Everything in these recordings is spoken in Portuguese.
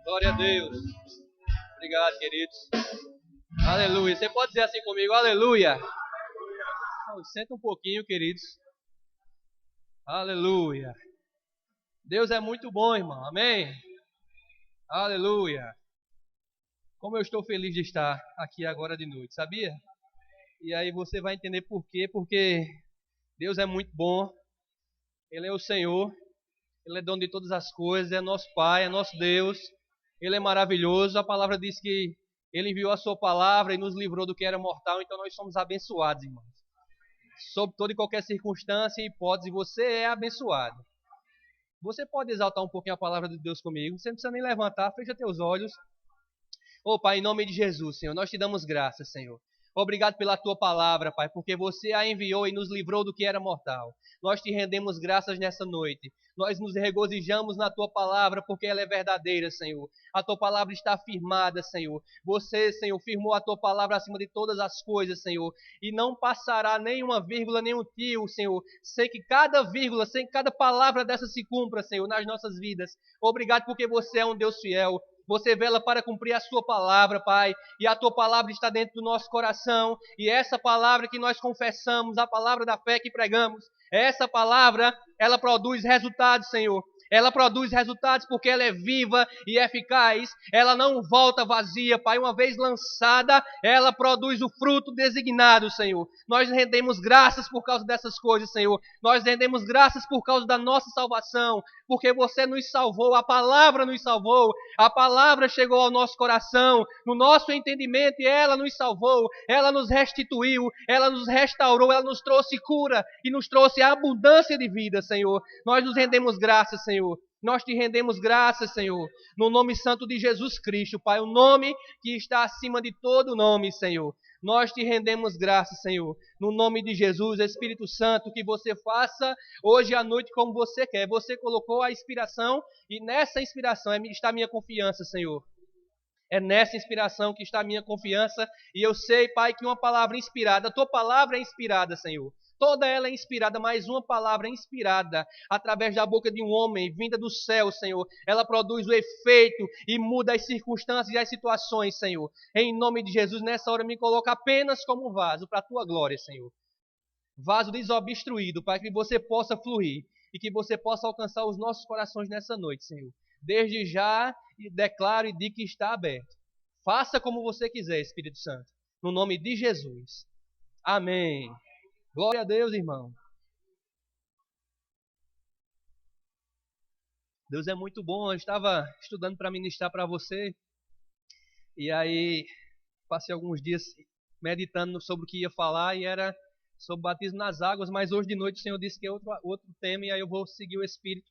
Glória a Deus. Obrigado, queridos. Aleluia. Você pode dizer assim comigo? Aleluia. Senta um pouquinho, queridos. Aleluia. Deus é muito bom, irmão. Amém. Aleluia. Como eu estou feliz de estar aqui agora de noite, sabia? E aí você vai entender por quê. Porque Deus é muito bom. Ele é o Senhor. Ele é dono de todas as coisas. É nosso Pai, é nosso Deus. Ele é maravilhoso. A palavra diz que Ele enviou a sua palavra e nos livrou do que era mortal. Então nós somos abençoados, irmãos. Sob toda e qualquer circunstância e hipótese, você é abençoado. Você pode exaltar um pouquinho a palavra de Deus comigo. Você não precisa nem levantar, fecha teus olhos. Ô Pai, em nome de Jesus, Senhor, nós te damos graças, Senhor. Obrigado pela tua palavra, Pai, porque você a enviou e nos livrou do que era mortal. Nós te rendemos graças nessa noite. Nós nos regozijamos na tua palavra porque ela é verdadeira, Senhor. A tua palavra está firmada, Senhor. Você, Senhor, firmou a tua palavra acima de todas as coisas, Senhor. E não passará nenhuma vírgula, nenhum tio, Senhor. Sem que cada vírgula, sem que cada palavra dessa se cumpra, Senhor, nas nossas vidas. Obrigado porque você é um Deus fiel. Você vela para cumprir a sua palavra, Pai, e a tua palavra está dentro do nosso coração, e essa palavra que nós confessamos, a palavra da fé que pregamos, essa palavra, ela produz resultados, Senhor. Ela produz resultados porque ela é viva e eficaz. Ela não volta vazia, Pai. Uma vez lançada, ela produz o fruto designado, Senhor. Nós rendemos graças por causa dessas coisas, Senhor. Nós rendemos graças por causa da nossa salvação, porque você nos salvou, a palavra nos salvou, a palavra chegou ao nosso coração, no nosso entendimento, e ela nos salvou, ela nos restituiu, ela nos restaurou, ela nos trouxe cura e nos trouxe abundância de vida, Senhor. Nós nos rendemos graças, Senhor. Nós te rendemos graças, Senhor, no nome santo de Jesus Cristo, Pai, o nome que está acima de todo nome, Senhor. Nós te rendemos graças, Senhor, no nome de Jesus, Espírito Santo, que você faça hoje à noite como você quer. Você colocou a inspiração e nessa inspiração está a minha confiança, Senhor. É nessa inspiração que está a minha confiança e eu sei, Pai, que uma palavra inspirada, a tua palavra é inspirada, Senhor. Toda ela é inspirada, mas uma palavra inspirada através da boca de um homem, vinda do céu, Senhor. Ela produz o efeito e muda as circunstâncias e as situações, Senhor. Em nome de Jesus, nessa hora me coloca apenas como um vaso para a tua glória, Senhor. Vaso desobstruído, para que você possa fluir e que você possa alcançar os nossos corações nessa noite, Senhor. Desde já, declaro e digo que está aberto. Faça como você quiser, Espírito Santo. No nome de Jesus. Amém. Glória a Deus, irmão. Deus é muito bom. Eu estava estudando para ministrar para você. E aí, passei alguns dias meditando sobre o que ia falar. E era sobre batismo nas águas. Mas hoje de noite o Senhor disse que é outro tema. E aí eu vou seguir o Espírito.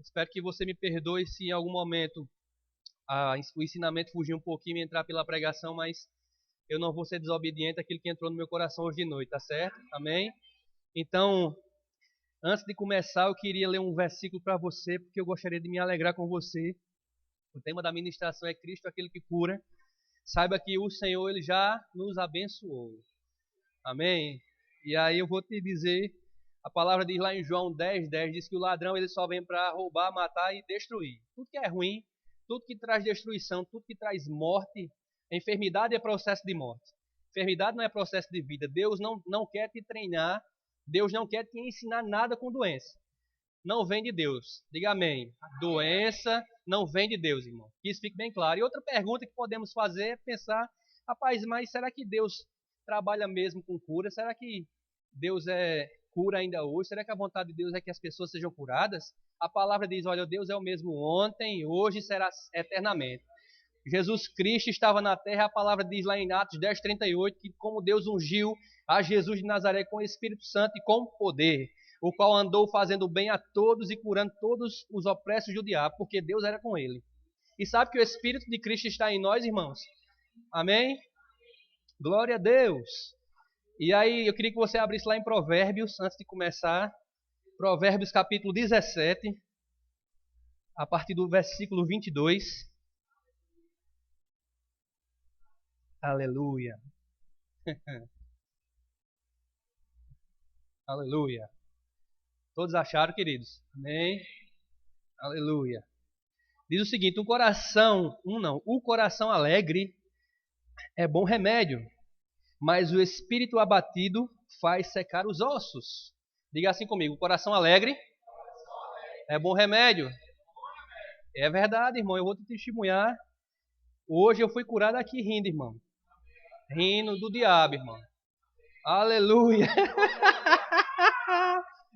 Espero que você me perdoe se em algum momento o ensinamento fugir um pouquinho e entrar pela pregação. Mas eu não vou ser desobediente àquilo que entrou no meu coração hoje de noite. Tá certo? Amém? Então, antes de começar, eu queria ler um versículo para você, porque eu gostaria de me alegrar com você. O tema da ministração é Cristo, aquele que cura. Saiba que o Senhor ele já nos abençoou. Amém? E aí eu vou te dizer, a palavra diz lá em João 10:10, diz que o ladrão ele só vem para roubar, matar e destruir. Tudo que é ruim, tudo que traz destruição, tudo que traz morte, enfermidade é processo de morte. Enfermidade não é processo de vida. Deus não quer te treinar, Deus não quer te ensinar nada com doença. Não vem de Deus. Diga amém. Doença não vem de Deus, irmão. Que isso fique bem claro. E outra pergunta que podemos fazer é pensar, rapaz, mas será que Deus trabalha mesmo com cura? Será que Deus cura ainda hoje? Será que a vontade de Deus é que as pessoas sejam curadas? A palavra diz, olha, Deus é o mesmo ontem, hoje e será eternamente. Jesus Cristo estava na terra, a palavra diz lá em Atos 10:38, que como Deus ungiu a Jesus de Nazaré com o Espírito Santo e com poder, o qual andou fazendo bem a todos e curando todos os opressos do diabo, porque Deus era com ele. E sabe que o Espírito de Cristo está em nós, irmãos? Amém? Glória a Deus! E aí, eu queria que você abrisse lá em Provérbios, antes de começar. Provérbios capítulo 17, a partir do versículo 22. Aleluia! Aleluia! Todos acharam, queridos? Amém? Aleluia! Diz o seguinte: o coração alegre é bom remédio, mas o espírito abatido faz secar os ossos. Diga assim comigo: o coração alegre é bom remédio. É verdade, irmão, eu vou te testemunhar. Hoje eu fui curado aqui rindo, irmão. Rindo do diabo, irmão. Aleluia.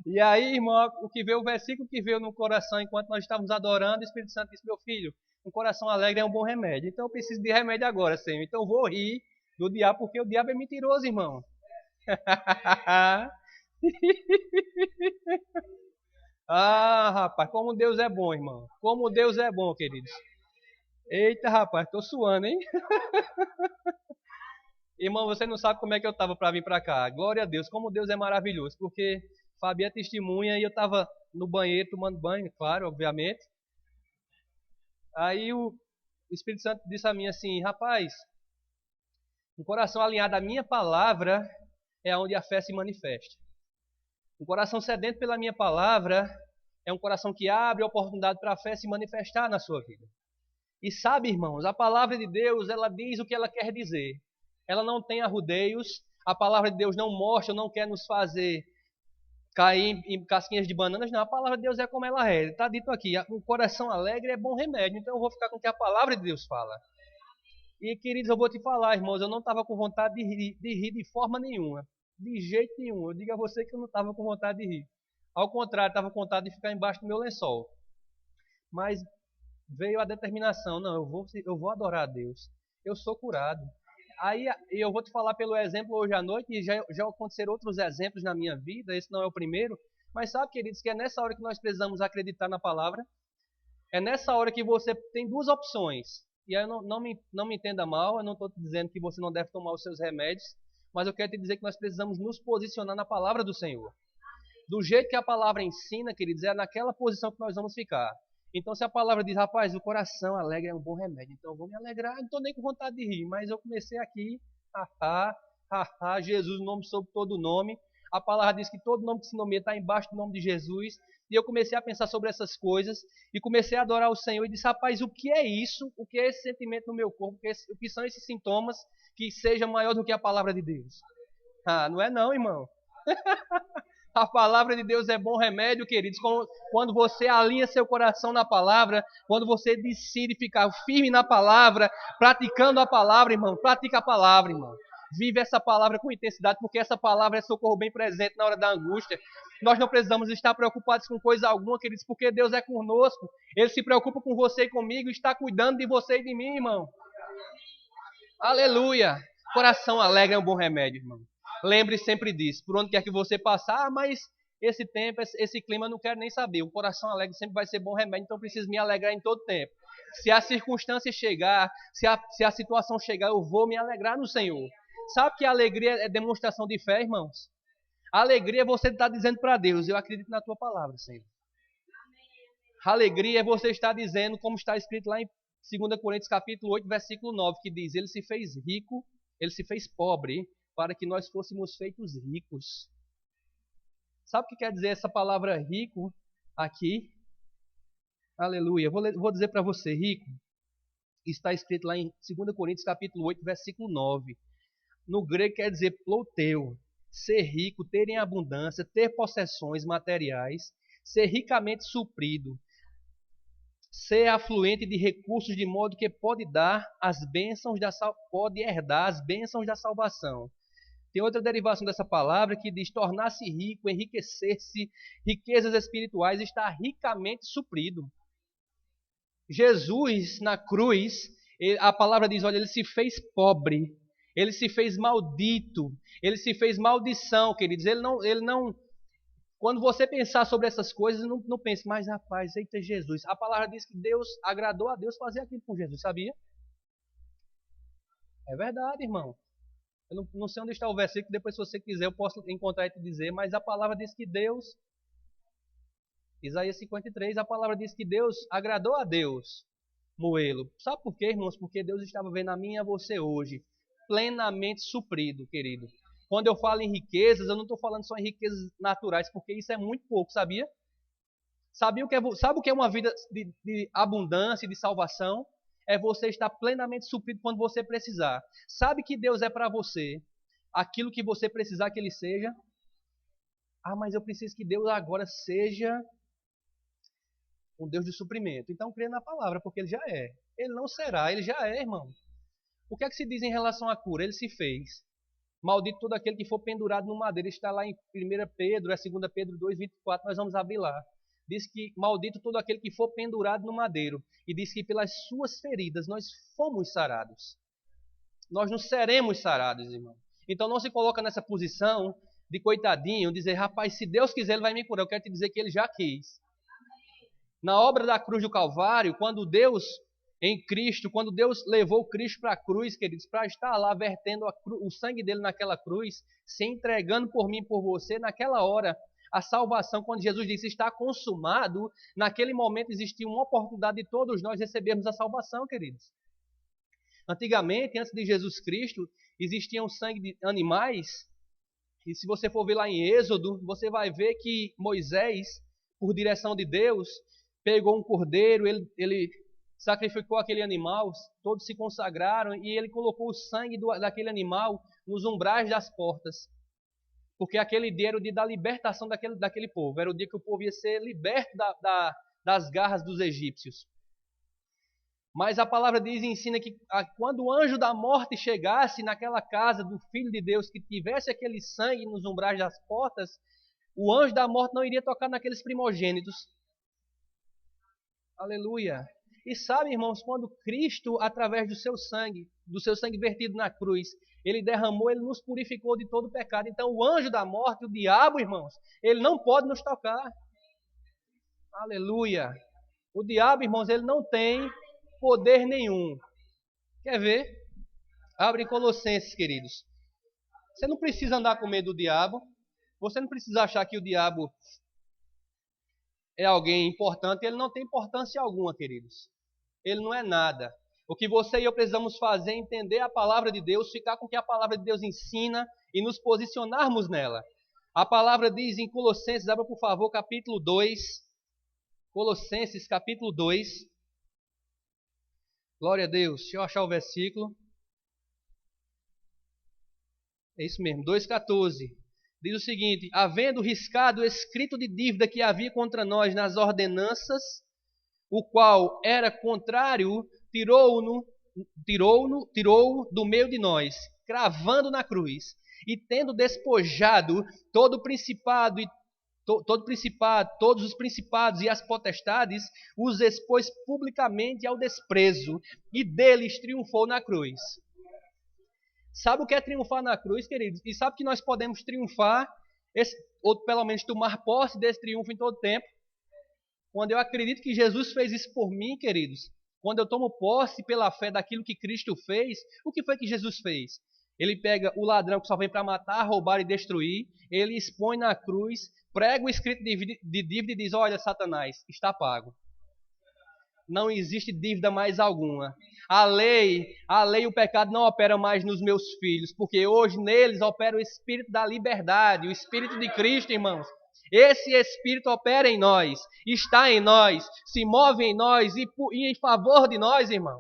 E aí, irmão, o versículo que veio no coração enquanto nós estávamos adorando, o Espírito Santo disse: meu filho, um coração alegre é um bom remédio. Então eu preciso de remédio agora, Senhor. Então eu vou rir do diabo, porque o diabo é mentiroso, irmão. Ah, rapaz, como Deus é bom, irmão. Como Deus é bom, queridos. Eita, rapaz, tô suando, hein? Irmão, você não sabe como é que eu estava para vir para cá. Glória a Deus, como Deus é maravilhoso. Porque Fabi é testemunha e eu estava no banheiro tomando banho, claro, obviamente. Aí o Espírito Santo disse a mim assim: rapaz, um coração alinhado à minha palavra é onde a fé se manifesta. Um coração sedento pela minha palavra é um coração que abre a oportunidade para a fé se manifestar na sua vida. E sabe, irmãos, a palavra de Deus, ela diz o que ela quer dizer. Ela não tem arrudeios. A palavra de Deus não mostra, não quer nos fazer cair em casquinhas de bananas. Não, a palavra de Deus é como ela é. Está dito aqui: um coração alegre é bom remédio. Então eu vou ficar com o que a palavra de Deus fala. E queridos, eu vou te falar, irmãos, eu não estava com vontade de rir de forma nenhuma. De jeito nenhum. Eu digo a você que eu não estava com vontade de rir. Ao contrário, estava com vontade de ficar embaixo do meu lençol. Mas veio a determinação: não, eu vou adorar a Deus. Eu sou curado. Aí eu vou te falar pelo exemplo hoje à noite, e já aconteceram outros exemplos na minha vida, esse não é o primeiro, mas sabe, queridos, que é nessa hora que nós precisamos acreditar na palavra. É nessa hora que você tem duas opções. E aí não me entenda mal, eu não estou te dizendo que você não deve tomar os seus remédios, mas eu quero te dizer que nós precisamos nos posicionar na palavra do Senhor. Do jeito que a palavra ensina, queridos, é naquela posição que nós vamos ficar. Então, se a palavra diz: rapaz, o coração alegre é um bom remédio, então eu vou me alegrar. Eu não estou nem com vontade de rir, mas eu comecei aqui, Jesus, nome sobre todo nome. A palavra diz que todo nome que se nomeia está embaixo do nome de Jesus. E eu comecei a pensar sobre essas coisas e comecei a adorar o Senhor e disse: rapaz, o que é isso? O que é esse sentimento no meu corpo? O que são esses sintomas que seja maior do que a palavra de Deus? Ah, não é não, irmão. A palavra de Deus é bom remédio, queridos. Quando você alinha seu coração na palavra, quando você decide ficar firme na palavra, praticando a palavra, irmão, pratica a palavra, irmão. Vive essa palavra com intensidade, porque essa palavra é socorro bem presente na hora da angústia. Nós não precisamos estar preocupados com coisa alguma, queridos, porque Deus é conosco. Ele se preocupa com você e comigo, está cuidando de você e de mim, irmão. Aleluia! Coração alegre é um bom remédio, irmão. Lembre sempre disso. Por onde quer que você passar, mas esse tempo, esse clima, eu não quero nem saber. O coração alegre sempre vai ser bom remédio, então eu preciso me alegrar em todo tempo. Se a circunstância chegar, se a situação chegar, eu vou me alegrar no Senhor. Sabe que a alegria é demonstração de fé, irmãos? A alegria é você estar dizendo para Deus: eu acredito na tua palavra, Senhor. A alegria é você estar dizendo, como está escrito lá em 2 Coríntios capítulo 8, versículo 9, que diz: ele se fez rico, ele se fez pobre, para que nós fôssemos feitos ricos. Sabe o que quer dizer essa palavra rico aqui? Aleluia. Vou dizer para você: rico está escrito lá em 2 Coríntios capítulo 8, versículo 9. No grego quer dizer plouteu, ser rico, ter em abundância, ter possessões materiais, ser ricamente suprido, ser afluente de recursos de modo que pode herdar as bênçãos da salvação. Tem outra derivação dessa palavra que diz tornar-se rico, enriquecer-se, riquezas espirituais, estar ricamente suprido. Jesus, na cruz, a palavra diz: olha, ele se fez pobre, ele se fez maldito, ele se fez maldição, queridos. Ele não. Quando você pensar sobre essas coisas, não pense: mas rapaz, eita Jesus. A palavra diz que Deus agradou a Deus fazer aquilo com Jesus, sabia? É verdade, irmão. Eu não sei onde está o versículo, depois se você quiser eu posso encontrar e te dizer, mas a palavra diz que Deus, Isaías 53, a palavra diz que Deus agradou a Deus moê-lo. Sabe por quê, irmãos? Porque Deus estava vendo a mim e a você hoje plenamente suprido, querido. Quando eu falo em riquezas, eu não estou falando só em riquezas naturais, porque isso é muito pouco, sabia? Sabe o que é uma vida de abundância e de salvação? É você estar plenamente suprido quando você precisar. Sabe que Deus é para você aquilo que você precisar que Ele seja? Ah, mas eu preciso que Deus agora seja um Deus de suprimento. Então crê na palavra, porque Ele já é. Ele não será, Ele já é, irmão. O que é que se diz em relação à cura? Ele se fez. Maldito todo aquele que for pendurado no madeiro. Está lá em 1 Pedro, é 2 Pedro 2:24, nós vamos abrir lá. Diz que maldito todo aquele que for pendurado no madeiro. E diz que pelas suas feridas nós fomos sarados. Nós não seremos sarados, irmão. Então não se coloca nessa posição de coitadinho, dizer, rapaz, se Deus quiser Ele vai me curar. Eu quero te dizer que Ele já quis. Na obra da cruz do Calvário, quando Deus levou Cristo para a cruz, queridos, para estar lá vertendo o sangue dele naquela cruz, se entregando por mim e por você, naquela hora, a salvação, quando Jesus disse está consumado, naquele momento existia uma oportunidade de todos nós recebermos a salvação, queridos. Antigamente, antes de Jesus Cristo, existiam sangue de animais, e se você for ver lá em Êxodo, você vai ver que Moisés, por direção de Deus, pegou um cordeiro, ele sacrificou aquele animal, todos se consagraram e ele colocou o sangue daquele animal nos umbrais das portas. Porque aquele dia era o dia da libertação daquele povo, era o dia que o povo ia ser liberto das garras dos egípcios. Mas a palavra diz e ensina que quando o anjo da morte chegasse naquela casa do Filho de Deus, que tivesse aquele sangue nos umbrais das portas, o anjo da morte não iria tocar naqueles primogênitos. Aleluia. E sabe, irmãos, quando Cristo, através do seu sangue vertido na cruz, Ele derramou, Ele nos purificou de todo pecado. Então o anjo da morte, o diabo, irmãos, ele não pode nos tocar. Aleluia. O diabo, irmãos, ele não tem poder nenhum. Quer ver? Abre em Colossenses, queridos. Você não precisa andar com medo do diabo. Você não precisa achar que o diabo é alguém importante. Ele não tem importância alguma, queridos. Ele não é nada. O que você e eu precisamos fazer é entender a palavra de Deus, ficar com o que a palavra de Deus ensina e nos posicionarmos nela. A palavra diz em Colossenses, abra por favor, capítulo 2. Colossenses, capítulo 2. Glória a Deus. Deixa eu achar o versículo. É isso mesmo, 2,14. Diz o seguinte: havendo riscado o escrito de dívida que havia contra nós nas ordenanças, o qual era contrário, tirou-o do meio de nós, cravando na cruz, e tendo despojado todo principado e todos os principados e as potestades, os expôs publicamente ao desprezo, e deles triunfou na cruz. Sabe o que é triunfar na cruz, queridos? E sabe que nós podemos triunfar, ou pelo menos tomar posse desse triunfo em todo tempo? Quando eu acredito que Jesus fez isso por mim, queridos, quando eu tomo posse pela fé daquilo que Cristo fez, o que foi que Jesus fez? Ele pega o ladrão que só vem para matar, roubar e destruir, ele expõe na cruz, prega o escrito de dívida e diz, olha, Satanás, está pago. Não existe dívida mais alguma. A lei, o pecado não opera mais nos meus filhos, porque hoje neles opera o Espírito da liberdade, o Espírito de Cristo, irmãos. Esse Espírito opera em nós, está em nós, se move em nós e em favor de nós, irmão.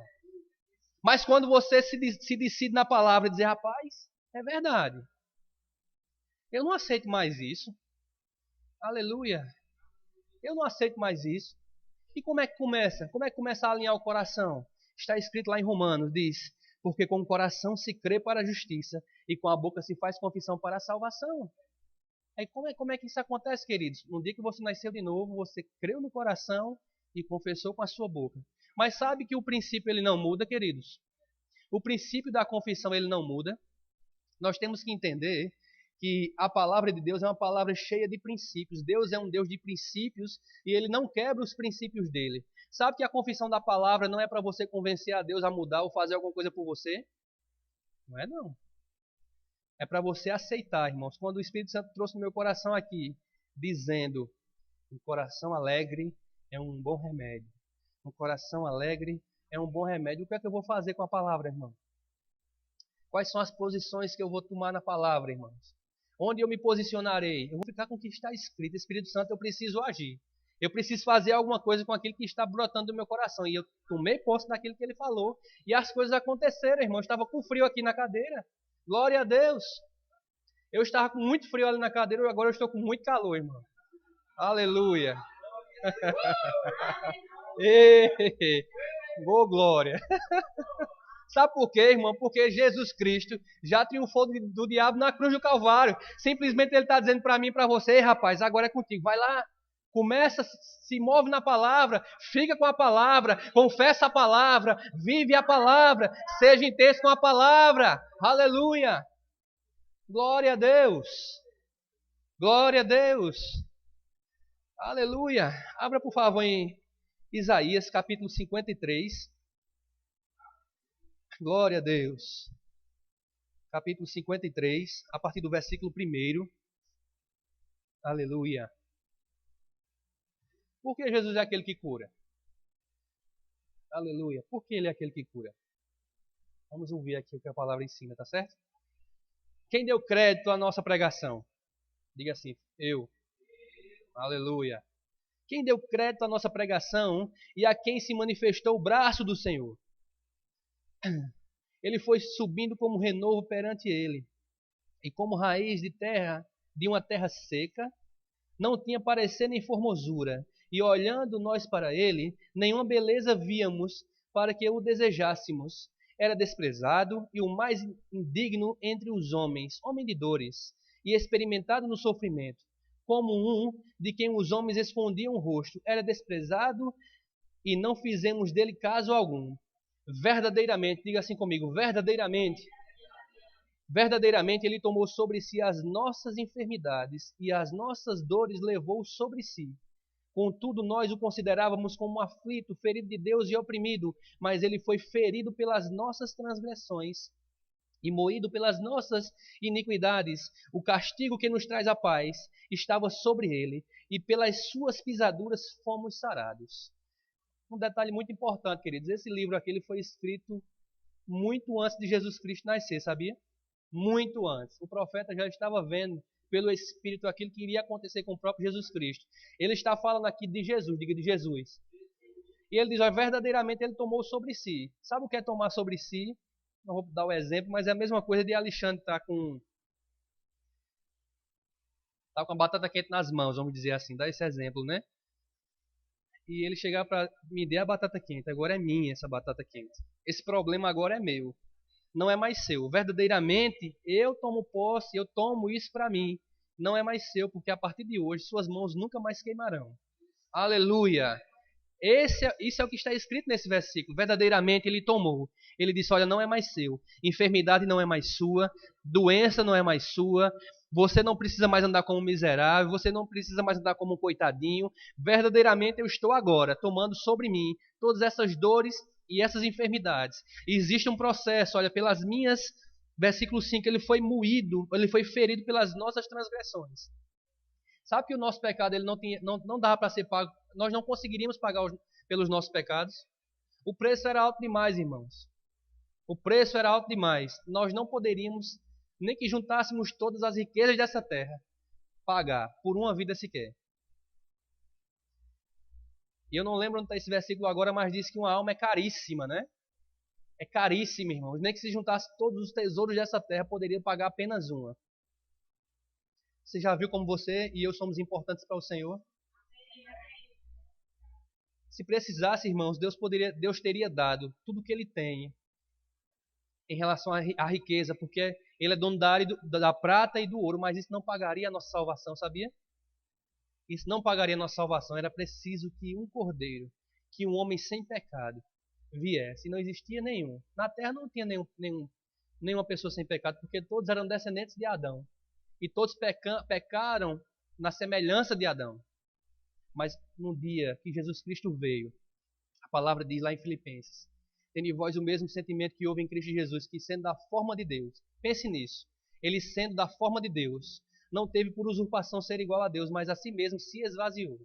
Mas quando você se decide na palavra e dizer, rapaz, é verdade, eu não aceito mais isso. Aleluia. Eu não aceito mais isso. E como é que começa? Como é que começa a alinhar o coração? Está escrito lá em Romanos, diz, porque com o coração se crê para a justiça e com a boca se faz confissão para a salvação. Aí como é que isso acontece, queridos? No dia que você nasceu de novo, você creu no coração e confessou com a sua boca. Mas sabe que o princípio ele não muda, queridos? O princípio da confissão ele não muda. Nós temos que entender que a palavra de Deus é uma palavra cheia de princípios. Deus é um Deus de princípios e Ele não quebra os princípios dele. Sabe que a confissão da palavra não é para você convencer a Deus a mudar ou fazer alguma coisa por você? Não é não. É para você aceitar, irmãos. Quando o Espírito Santo trouxe no meu coração aqui, dizendo, um coração alegre é um bom remédio. Um coração alegre é um bom remédio. O que é que eu vou fazer com a palavra, irmão? Quais são as posições que eu vou tomar na palavra, irmãos? Onde eu me posicionarei? Eu vou ficar com o que está escrito. Espírito Santo, eu preciso agir. Eu preciso fazer alguma coisa com aquilo que está brotando do meu coração. E eu tomei posse daquilo que ele falou. E as coisas aconteceram, irmão. Eu estava com frio aqui na cadeira. Glória a Deus. Eu estava com muito frio ali na cadeira e agora eu estou com muito calor, irmão. Aleluia. Ei, boa glória. Sabe por quê, irmão? Porque Jesus Cristo já triunfou do diabo na cruz do Calvário. Simplesmente ele está dizendo para mim e para você: rapaz, agora é contigo. Vai lá, começa, se move na palavra, fica com a palavra, confessa a palavra, vive a palavra, seja intenso com a palavra. Aleluia. Glória a Deus. Glória a Deus. Aleluia. Abra, por favor, em Isaías, capítulo 53. Glória a Deus. Capítulo 53, a partir do versículo 1. Aleluia. Por que Jesus é aquele que cura? Aleluia. Por que ele é aquele que cura? Vamos ouvir aqui o que a palavra ensina, tá certo? Quem deu crédito à nossa pregação? Diga assim, eu. Aleluia. Quem deu crédito à nossa pregação e a quem se manifestou o braço do Senhor? Ele foi subindo como renovo perante ele, e como raiz de terra, de uma terra seca, não tinha parecer nem formosura, e olhando nós para ele, nenhuma beleza víamos para que o desejássemos. Era desprezado e o mais indigno entre os homens, homem de dores, e experimentado no sofrimento, como um de quem os homens escondiam o rosto. Era desprezado e não fizemos dele caso algum. Verdadeiramente, diga assim comigo, verdadeiramente ele tomou sobre si as nossas enfermidades e as nossas dores levou sobre si. Contudo, nós o considerávamos como aflito, ferido de Deus e oprimido, mas ele foi ferido pelas nossas transgressões e moído pelas nossas iniquidades. O castigo que nos traz a paz estava sobre ele, e pelas suas pisaduras fomos sarados. Um detalhe muito importante, queridos, esse livro aqui ele foi escrito muito antes de Jesus Cristo nascer, sabia? Muito antes. O profeta já estava vendo pelo Espírito aquilo que iria acontecer com o próprio Jesus Cristo. Ele está falando aqui de Jesus, diga de Jesus. E ele diz, verdadeiramente ele tomou sobre si. Sabe o que é tomar sobre si? Não vou dar o exemplo, mas é a mesma coisa de Alexandre estar com a batata quente nas mãos, vamos dizer assim, dá esse exemplo, né? E ele chegar para me dar a batata quente, agora é minha essa batata quente. Esse problema agora é meu, não é mais seu. Verdadeiramente, eu tomo posse, eu tomo isso para mim. Não é mais seu, porque a partir de hoje suas mãos nunca mais queimarão. Aleluia! Isso é o que está escrito nesse versículo. Verdadeiramente ele tomou. Ele disse, olha, não é mais seu. Enfermidade não é mais sua. Doença não é mais sua. Você não precisa mais andar como um miserável. Você não precisa mais andar como um coitadinho. Verdadeiramente eu estou agora tomando sobre mim todas essas dores e essas enfermidades. E existe um processo, olha, pelas minhas, versículo 5, ele foi moído, ele foi ferido pelas nossas transgressões. Sabe que o nosso pecado ele não dava para ser pago, nós não conseguiríamos pagar pelos nossos pecados. O preço era alto demais, irmãos. O preço era alto demais. Nós não poderíamos, nem que juntássemos todas as riquezas dessa terra, pagar por uma vida sequer. E eu não lembro onde está esse versículo agora, mas diz que uma alma é caríssima, né? É caríssima, irmãos. Nem que se juntasse todos os tesouros dessa terra, poderia pagar apenas uma. Você já viu como você e eu somos importantes para o Senhor? Se precisasse, irmãos, Deus teria dado tudo o que Ele tem em relação à riqueza, porque Ele é dono da prata e do ouro, mas isso não pagaria a nossa salvação, sabia? Isso não pagaria a nossa salvação. Era preciso que um cordeiro, que um homem sem pecado viesse. E não existia nenhum. Na terra não tinha nenhuma pessoa sem pecado, porque todos eram descendentes de Adão. E todos pecaram na semelhança de Adão. Mas no dia que Jesus Cristo veio, a palavra diz lá em Filipenses, tende vós o mesmo sentimento que houve em Cristo Jesus, que sendo da forma de Deus, pense nisso, ele sendo da forma de Deus, não teve por usurpação ser igual a Deus, mas a si mesmo se esvaziou.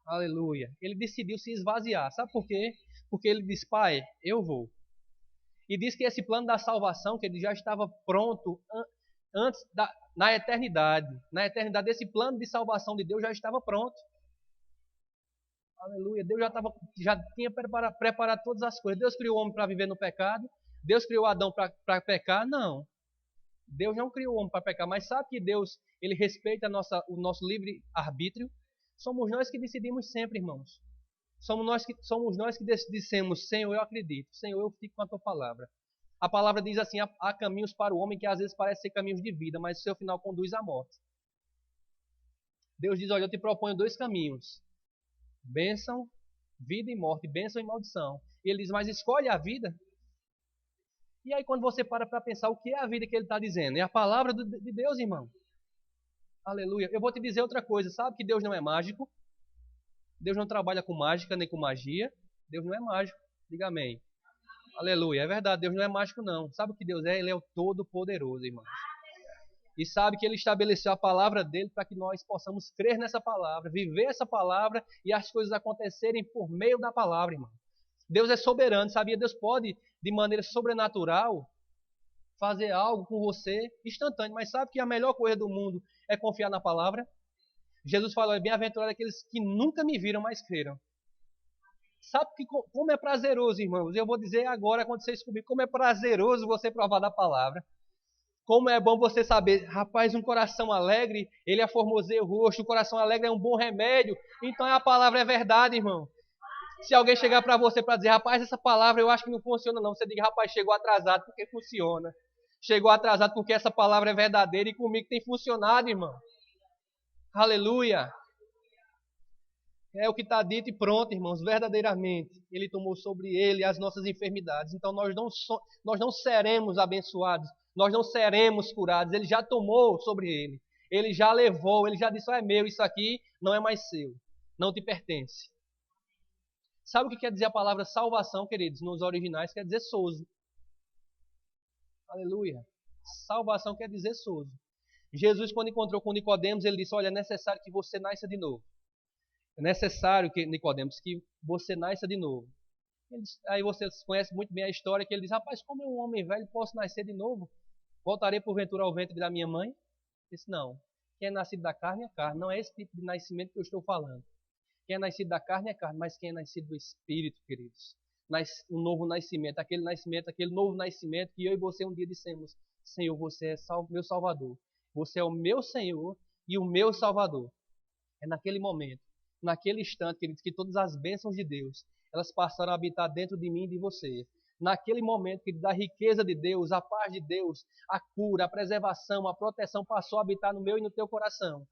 Aleluia. Ele decidiu se esvaziar. Sabe por quê? Porque ele disse, Pai, eu vou. E diz que esse plano da salvação, que ele já estava pronto na eternidade. Na eternidade, esse plano de salvação de Deus já estava pronto. Aleluia. Deus já tinha preparado todas as coisas. Deus criou o homem para viver no pecado. Deus criou Adão para pecar? Não. Deus não criou o homem para pecar, mas sabe que Deus, ele respeita o nosso livre arbítrio? Somos nós que decidimos sempre, irmãos. Somos nós que dissemos, Senhor, eu acredito. Senhor, eu fico com a tua palavra. A palavra diz assim, há caminhos para o homem que às vezes parecem ser caminhos de vida, mas o seu final conduz à morte. Deus diz, olha, eu te proponho 2 caminhos. Bênção, vida e morte, bênção e maldição. E ele diz, mas escolhe a vida. E aí quando você para pensar o que é a vida que ele está dizendo, é a palavra de Deus, irmão. Aleluia. Eu vou te dizer outra coisa, sabe que Deus não é mágico? Deus não trabalha com mágica nem com magia. Deus não é mágico. Diga amém. Aleluia. É verdade, Deus não é mágico não. Sabe o que Deus é? Ele é o Todo-Poderoso, irmão. E sabe que Ele estabeleceu a palavra dele para que nós possamos crer nessa palavra, viver essa palavra e as coisas acontecerem por meio da palavra, irmão. Deus é soberano, sabia? Deus pode, de maneira sobrenatural, fazer algo com você instantâneo. Mas sabe que a melhor coisa do mundo é confiar na palavra? Jesus falou, é bem-aventurado aqueles que nunca me viram, mas creram. Sabe como é prazeroso, irmãos? Eu vou dizer agora, quando vocês comigo, como é prazeroso você provar da palavra. Como é bom você saber, rapaz, um coração alegre, ele é formoseio roxo, o coração alegre é um bom remédio. Então a palavra é verdade, irmão. Se alguém chegar para você para dizer, rapaz, essa palavra eu acho que não funciona não, você diga, rapaz, chegou atrasado porque funciona. Chegou atrasado porque essa palavra é verdadeira e comigo tem funcionado, irmão. Aleluia. É o que está dito e pronto, irmãos, verdadeiramente. Ele tomou sobre ele as nossas enfermidades. Então nós não seremos abençoados, nós não seremos curados. Ele já tomou sobre ele. Ele já levou, ele já disse, é meu, isso aqui não é mais seu. Não te pertence. Sabe o que quer dizer a palavra salvação, queridos? Nos originais quer dizer sozo. Aleluia. Salvação quer dizer sozo. Jesus, quando encontrou com Nicodemos, ele disse, olha, é necessário que você nasça de novo. É necessário, Nicodemos, que você nasça de novo. Aí você conhece muito bem a história que ele diz, rapaz, como eu, um homem velho, posso nascer de novo? Voltarei porventura ao ventre da minha mãe? Ele disse, não. Quem é nascido da carne é carne. Não é esse tipo de nascimento que eu estou falando. Quem é nascido da carne é carne, mas quem é nascido do Espírito, queridos. Um novo nascimento, aquele novo nascimento que eu e você um dia dissemos, Senhor, você é meu Salvador. Você é o meu Senhor e o meu Salvador. É naquele momento, naquele instante, queridos, que todas as bênçãos de Deus, elas passaram a habitar dentro de mim e de você. Naquele momento, queridos, da riqueza de Deus, a paz de Deus, a cura, a preservação, a proteção passou a habitar no meu e no teu coração.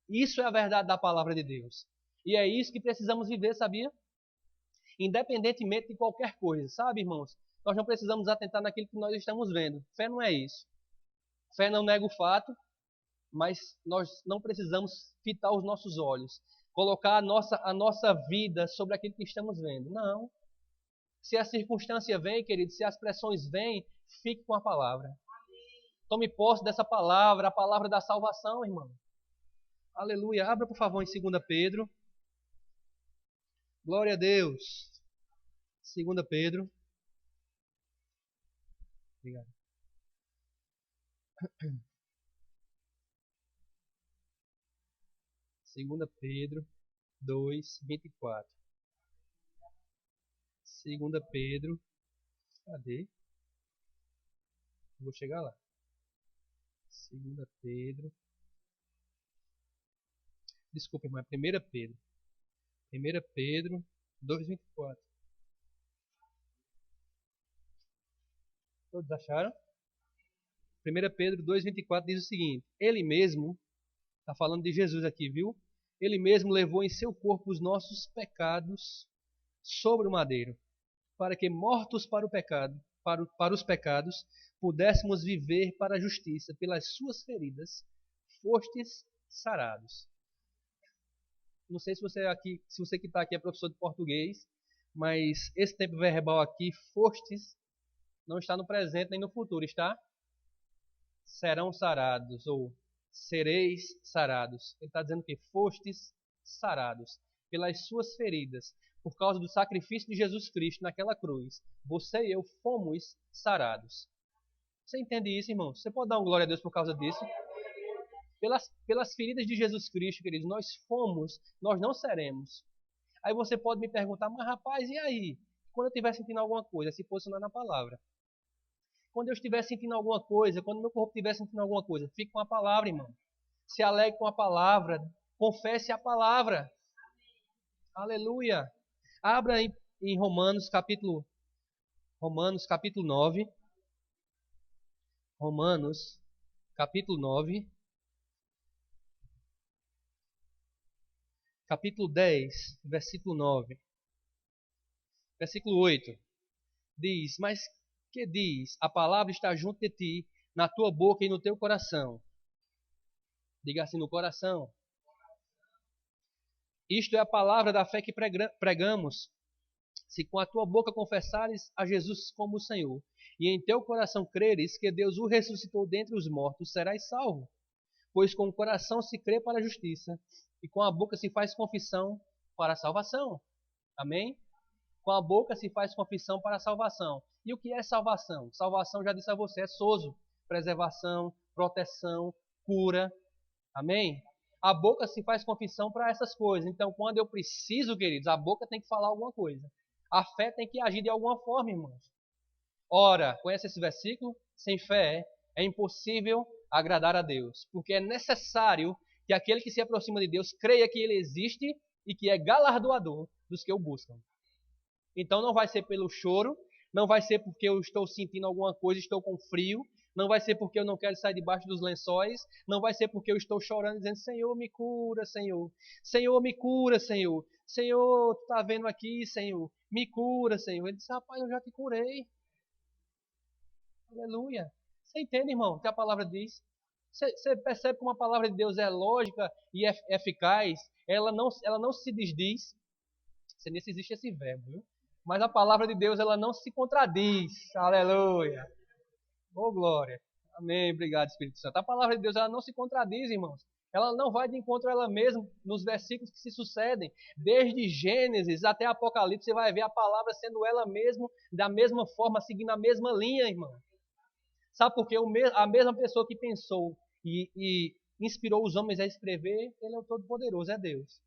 Isso é a verdade da palavra de Deus. E é isso que precisamos viver, sabia? Independentemente de qualquer coisa, sabe, irmãos? Nós não precisamos atentar naquilo que nós estamos vendo. Fé não é isso. Fé não nega o fato, mas nós não precisamos fitar os nossos olhos, colocar a nossa vida sobre aquilo que estamos vendo. Não. Se a circunstância vem, querido, se as pressões vêm, fique com a palavra. Tome posse dessa palavra, a palavra da salvação, irmão. Aleluia. Abra, por favor, em 2 Pedro. Glória a Deus. 2 Pedro. Obrigado. 2 Pedro 2, 24. 2 Pedro. Cadê? Vou chegar lá. 2 Pedro. Desculpa, irmão, é 1 Pedro. 1 Pedro 2, 24. Todos acharam? 1 Pedro 2, 24 diz o seguinte: Ele mesmo, está falando de Jesus aqui, viu? Ele mesmo levou em seu corpo os nossos pecados sobre o madeiro, para que, mortos para o pecado, para os pecados, pudéssemos viver para a justiça. Pelas suas feridas, fostes sarados. Não sei se você que está aqui é professor de português, mas esse tempo verbal aqui, fostes, não está no presente nem no futuro, está? Serão sarados, ou sereis sarados. Ele está dizendo que fostes sarados pelas suas feridas, por causa do sacrifício de Jesus Cristo naquela cruz. Você e eu fomos sarados. Você entende isso, irmão? Você pode dar uma glória a Deus por causa disso? Pelas feridas de Jesus Cristo, queridos, nós não seremos. Aí você pode me perguntar, mas rapaz, e aí? Quando eu estiver sentindo alguma coisa, se posicionar na palavra. Quando eu estiver sentindo alguma coisa, quando meu corpo estiver sentindo alguma coisa, fique com a palavra, irmão. Se alegre com a palavra, confesse a palavra. Aleluia. Abra em Romanos capítulo 9. Romanos capítulo 9. Capítulo 10, versículo 9. Versículo 8. Diz, mas que diz? A palavra está junto de ti, na tua boca e no teu coração. Diga assim, no coração. Isto é a palavra da fé que pregamos. Se com a tua boca confessares a Jesus como o Senhor, e em teu coração creres que Deus o ressuscitou dentre os mortos, serás salvo. Pois com o coração se crê para a justiça, e com a boca se faz confissão para a salvação. Amém? Com a boca se faz confissão para a salvação. E o que é salvação? Salvação, já disse a você, é sozo, preservação, proteção, cura. Amém? A boca se faz confissão para essas coisas. Então, quando eu preciso, queridos, a boca tem que falar alguma coisa. A fé tem que agir de alguma forma, irmãos. Ora, conhece esse versículo? Sem fé é impossível agradar a Deus. Porque é necessário que aquele que se aproxima de Deus creia que Ele existe e que é galardoador dos que o buscam. Então não vai ser pelo choro, não vai ser porque eu estou sentindo alguma coisa, estou com frio, não vai ser porque eu não quero sair debaixo dos lençóis, não vai ser porque eu estou chorando dizendo, Senhor, me cura, Senhor. Senhor, me cura, Senhor. Senhor, tu está vendo aqui, Senhor. Me cura, Senhor. Ele disse, rapaz, eu já te curei. Aleluia. Você entende, irmão, o que a palavra diz? Você percebe como a palavra de Deus é lógica e eficaz? Ela não se desdiz. Não sei nem se existe esse verbo, viu? Mas a palavra de Deus, ela não se contradiz. Aleluia. Oh, glória. Amém. Obrigado, Espírito Santo. A palavra de Deus, ela não se contradiz, irmãos. Ela não vai de encontro a ela mesma nos versículos que se sucedem. Desde Gênesis até Apocalipse, você vai ver a palavra sendo ela mesma, da mesma forma, seguindo a mesma linha, irmão. Sabe por quê? A mesma pessoa que pensou e inspirou os homens a escrever, ele é o Todo-Poderoso, é Deus.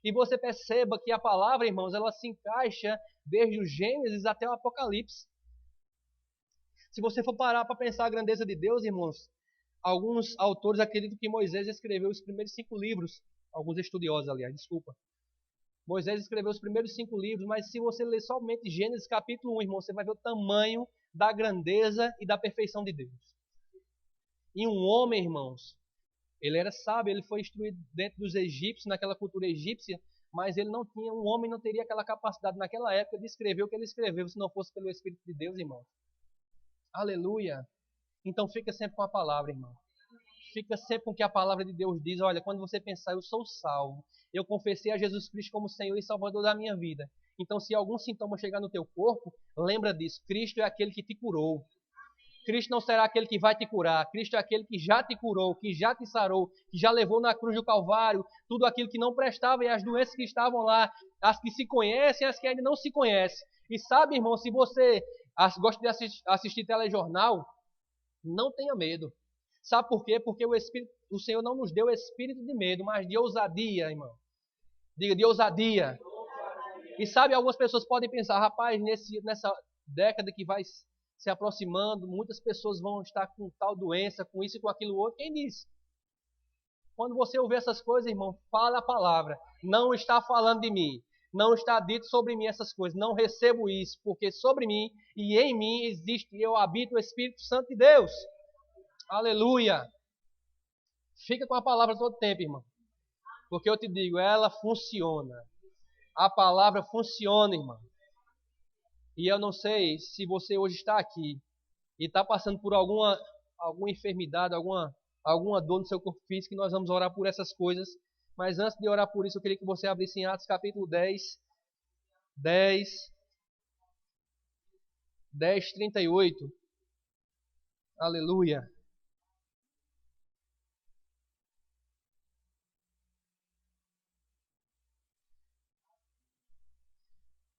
E você perceba que a palavra, irmãos, ela se encaixa desde o Gênesis até o Apocalipse. Se você for parar para pensar a grandeza de Deus, irmãos, alguns autores acreditam que Moisés escreveu os primeiros 5 livros. Alguns estudiosos, aliás, desculpa. Moisés escreveu os primeiros 5 livros, mas se você ler somente Gênesis capítulo 1, irmão, você vai ver o tamanho da grandeza e da perfeição de Deus. E um homem, irmãos, ele era sábio, ele foi instruído dentro dos egípcios, naquela cultura egípcia, mas ele não tinha, um homem não teria aquela capacidade naquela época de escrever o que ele escreveu, se não fosse pelo Espírito de Deus, irmão. Aleluia. Então fica sempre com a palavra, irmão. Fica sempre com o que a palavra de Deus diz. Olha, quando você pensar, eu sou salvo. Eu confessei a Jesus Cristo como Senhor e Salvador da minha vida. Então, se algum sintoma chegar no teu corpo, lembra disso. Cristo é aquele que te curou. Cristo não será aquele que vai te curar. Cristo é aquele que já te curou, que já te sarou, que já levou na cruz do Calvário tudo aquilo que não prestava e as doenças que estavam lá, as que se conhecem e as que ainda não se conhecem. E sabe, irmão, se você gosta de assistir telejornal, não tenha medo. Sabe por quê? Porque o Senhor não nos deu espírito de medo, mas de ousadia, irmão. Diga, de ousadia. E sabe, algumas pessoas podem pensar, rapaz, nessa década que vai se aproximando, muitas pessoas vão estar com tal doença, com isso e com aquilo outro. Quem disse? Quando você ouvir essas coisas, irmão, fala a palavra. Não está falando de mim. Não está dito sobre mim essas coisas. Não recebo isso, porque sobre mim e em mim existe, eu habito o Espírito Santo de Deus. Aleluia. Fica com a palavra todo tempo, irmão. Porque eu te digo, ela funciona. A palavra funciona, irmão. E eu não sei se você hoje está aqui e está passando por alguma enfermidade, alguma dor no seu corpo físico, que nós vamos orar por essas coisas. Mas antes de orar por isso, eu queria que você abrisse em Atos capítulo 10, 38. Aleluia.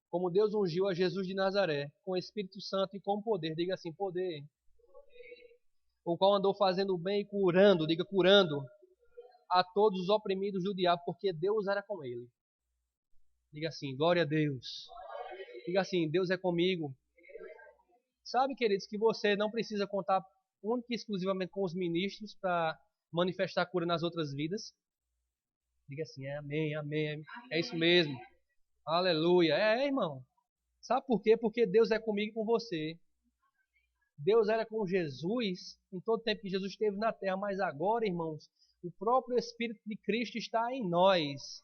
Como Deus ungiu a Jesus de Nazaré, com o Espírito Santo e com poder, diga assim, poder. O qual andou fazendo o bem e curando, diga curando, a todos os oprimidos do diabo, porque Deus era com ele. Diga assim, glória a Deus. Diga assim, Deus é comigo. Sabe, queridos, que você não precisa contar única e exclusivamente com os ministros para manifestar cura nas outras vidas. Diga assim, amém, amém, amém. É isso mesmo. Aleluia. Irmão. Sabe por quê? Porque Deus é comigo e com você. Deus era com Jesus em todo o tempo que Jesus esteve na terra, mas agora, irmãos, o próprio Espírito de Cristo está em nós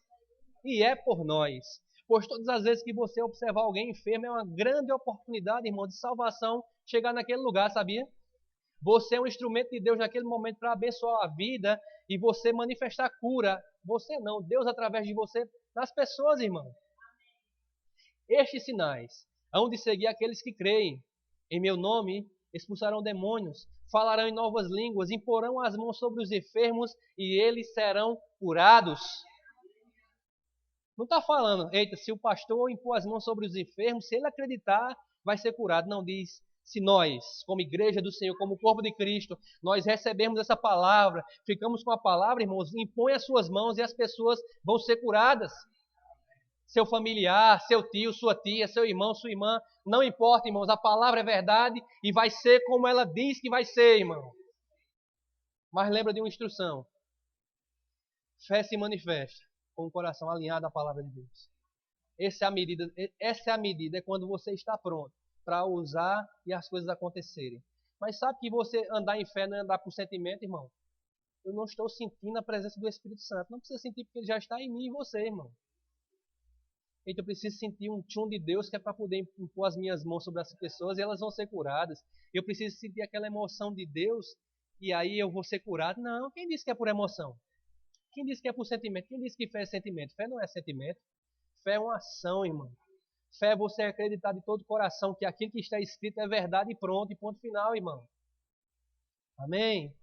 e é por nós. Pois todas as vezes que você observar alguém enfermo, é uma grande oportunidade, irmão, de salvação chegar naquele lugar, sabia? Você é um instrumento de Deus naquele momento para abençoar a vida e você manifestar cura. Você não, Deus através de você, nas pessoas, irmão. Estes sinais hão de seguir aqueles que creem. Em meu nome expulsarão demônios, falarão em novas línguas, imporão as mãos sobre os enfermos e eles serão curados. Não está falando, eita, se o pastor impor as mãos sobre os enfermos, se ele acreditar, vai ser curado. Não, diz, se nós, como igreja do Senhor, como corpo de Cristo, nós recebemos essa palavra, ficamos com a palavra, irmãos, impõe as suas mãos e as pessoas vão ser curadas. Seu familiar, seu tio, sua tia, seu irmão, sua irmã, não importa, irmãos, a palavra é verdade e vai ser como ela diz que vai ser, irmão. Mas lembra de uma instrução: fé se manifesta com o coração alinhado à palavra de Deus. Essa é a medida, é quando você está pronto para usar e as coisas acontecerem. Mas sabe que você andar em fé não é andar por sentimento, irmão? Eu não estou sentindo a presença do Espírito Santo. Não precisa sentir porque ele já está em mim e em você, irmão. Então eu preciso sentir um tchum de Deus que é para poder impor as minhas mãos sobre as pessoas e elas vão ser curadas. Eu preciso sentir aquela emoção de Deus e aí eu vou ser curado. Não, quem disse que é por emoção? Quem disse que é por sentimento? Quem disse que fé é sentimento? Fé não é sentimento. Fé é uma ação, irmão. Fé é você acreditar de todo o coração que aquilo que está escrito é verdade e pronto, e ponto final, irmão. Amém?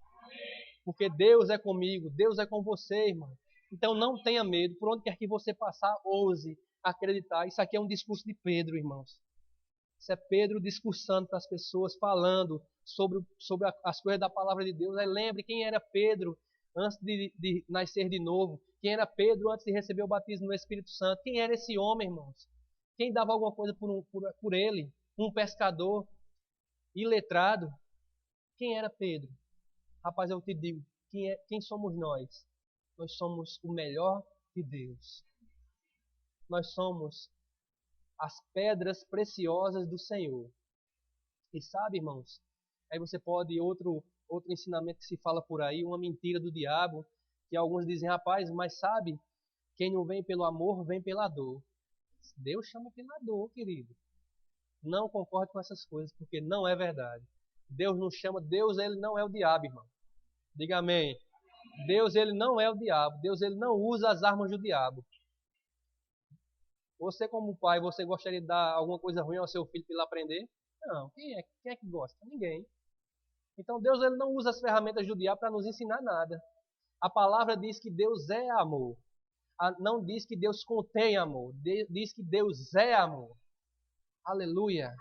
Porque Deus é comigo, Deus é com você, irmão. Então não tenha medo, por onde quer que você passar, ouse acreditar. Isso aqui é um discurso de Pedro, irmãos. Isso é Pedro discursando para as pessoas, falando sobre as coisas da palavra de Deus. Aí lembre quem era Pedro antes de nascer de novo. Quem era Pedro antes de receber o batismo no Espírito Santo. Quem era esse homem, irmãos? Quem dava alguma coisa por ele? Um pescador iletrado. Quem era Pedro? Rapaz, eu te digo, quem somos nós? Nós somos o melhor de Deus. Nós somos as pedras preciosas do Senhor. E sabe, irmãos, aí você pode, outro ensinamento que se fala por aí, uma mentira do diabo, que alguns dizem, rapaz, mas sabe, quem não vem pelo amor, vem pela dor. Deus chama pela dor, querido. Não concorde com essas coisas, porque não é verdade. Deus não chama, Deus ele não é o diabo, irmão. Diga amém. Deus ele não é o diabo. Deus ele não usa as armas do diabo. Você como pai, você gostaria de dar alguma coisa ruim ao seu filho para ele aprender? Não. Quem é que gosta? Ninguém. Então Deus ele não usa as ferramentas do diabo para nos ensinar nada. A palavra diz que Deus é amor. Não diz que Deus contém amor. Diz que Deus é amor. Aleluia.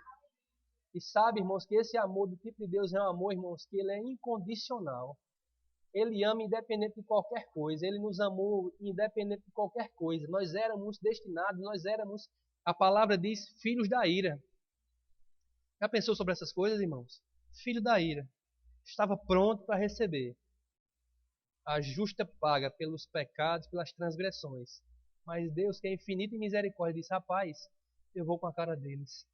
E sabe, irmãos, que esse amor do tipo de Deus é um amor, irmãos, que ele é incondicional. Ele ama independente de qualquer coisa. Ele nos amou independente de qualquer coisa. Nós éramos destinados, a palavra diz, filhos da ira. Já pensou sobre essas coisas, irmãos? Filho da ira. Estava pronto para receber a justa paga pelos pecados, pelas transgressões. Mas Deus, que é infinito em misericórdia, disse, rapaz, eu vou com a cara deles.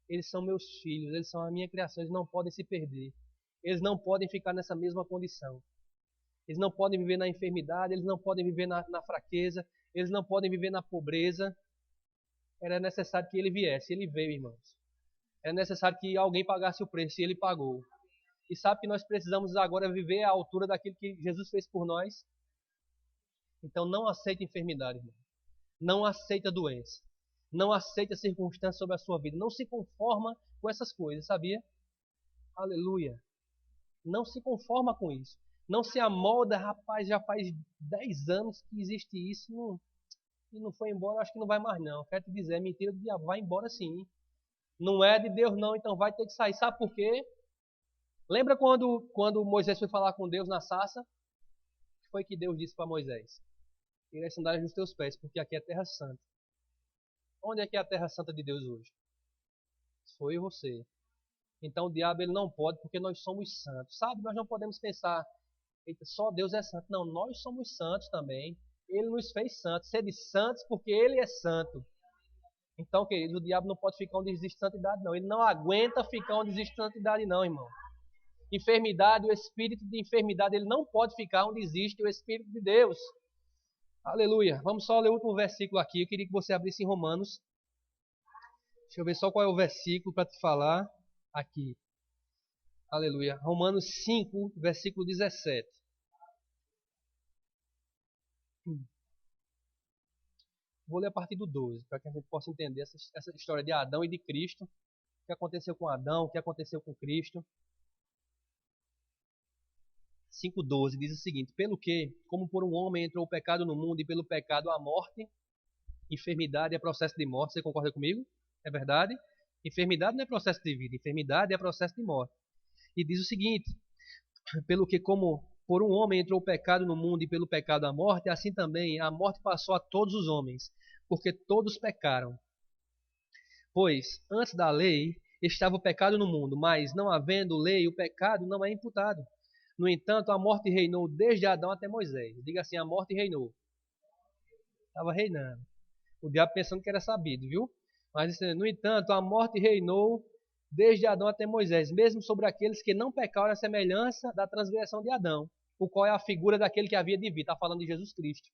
Eles são meus filhos, eles são a minha criação, eles não podem se perder. Eles não podem ficar nessa mesma condição. Eles não podem viver na enfermidade, eles não podem viver na fraqueza, eles não podem viver na pobreza. Era necessário que ele viesse, ele veio, irmãos. Era necessário que alguém pagasse o preço, e ele pagou. E sabe que nós precisamos agora viver à altura daquilo que Jesus fez por nós? Então não aceita enfermidade, irmão. Não aceita doença. Não aceita circunstâncias sobre a sua vida. Não se conforma com essas coisas, sabia? Aleluia. Não se conforma com isso. Não se amolda, rapaz, já faz 10 anos que existe isso e não foi embora, acho que não vai mais não. Quero te dizer, é mentira do diabo, vai embora sim. Não é de Deus não, então vai ter que sair. Sabe por quê? Lembra quando Moisés foi falar com Deus na sarça? O que foi que Deus disse para Moisés? Tira as sandálias dos teus pés, porque aqui é terra santa. Onde é que é a terra santa de Deus hoje? Sou eu e você. Então o diabo ele não pode porque nós somos santos. Sabe, nós não podemos pensar, eita, só Deus é santo. Não, nós somos santos também. Ele nos fez santos. Sede santos porque ele é santo. Então, queridos, o diabo não pode ficar onde existe santidade, não. Ele não aguenta ficar onde existe santidade, não, irmão. Enfermidade, o espírito de enfermidade, ele não pode ficar onde existe o Espírito de Deus. Aleluia. Vamos só ler o último versículo aqui. Eu queria que você abrisse em Romanos. Deixa eu ver só qual é o versículo para te falar aqui. Aleluia. Romanos 5, versículo 17. Vou ler a partir do 12, para que a gente possa entender essa história de Adão e de Cristo. O que aconteceu com Adão, o que aconteceu com Cristo. 5,12 diz o seguinte: pelo que, como por um homem entrou o pecado no mundo e pelo pecado a morte, enfermidade é processo de morte. Você concorda comigo? É verdade? Enfermidade não é processo de vida, enfermidade é processo de morte. E diz o seguinte: pelo que como por um homem entrou o pecado no mundo e pelo pecado a morte, assim também a morte passou a todos os homens, porque todos pecaram. Pois antes da lei estava o pecado no mundo, mas não havendo lei, o pecado não é imputado. No entanto, a morte reinou desde Adão até Moisés. Diga assim, a morte reinou. Estava reinando. O diabo pensando que era sabido, viu? Mas, no entanto, a morte reinou desde Adão até Moisés, mesmo sobre aqueles que não pecaram a semelhança da transgressão de Adão, o qual é a figura daquele que havia de vir. Está falando de Jesus Cristo.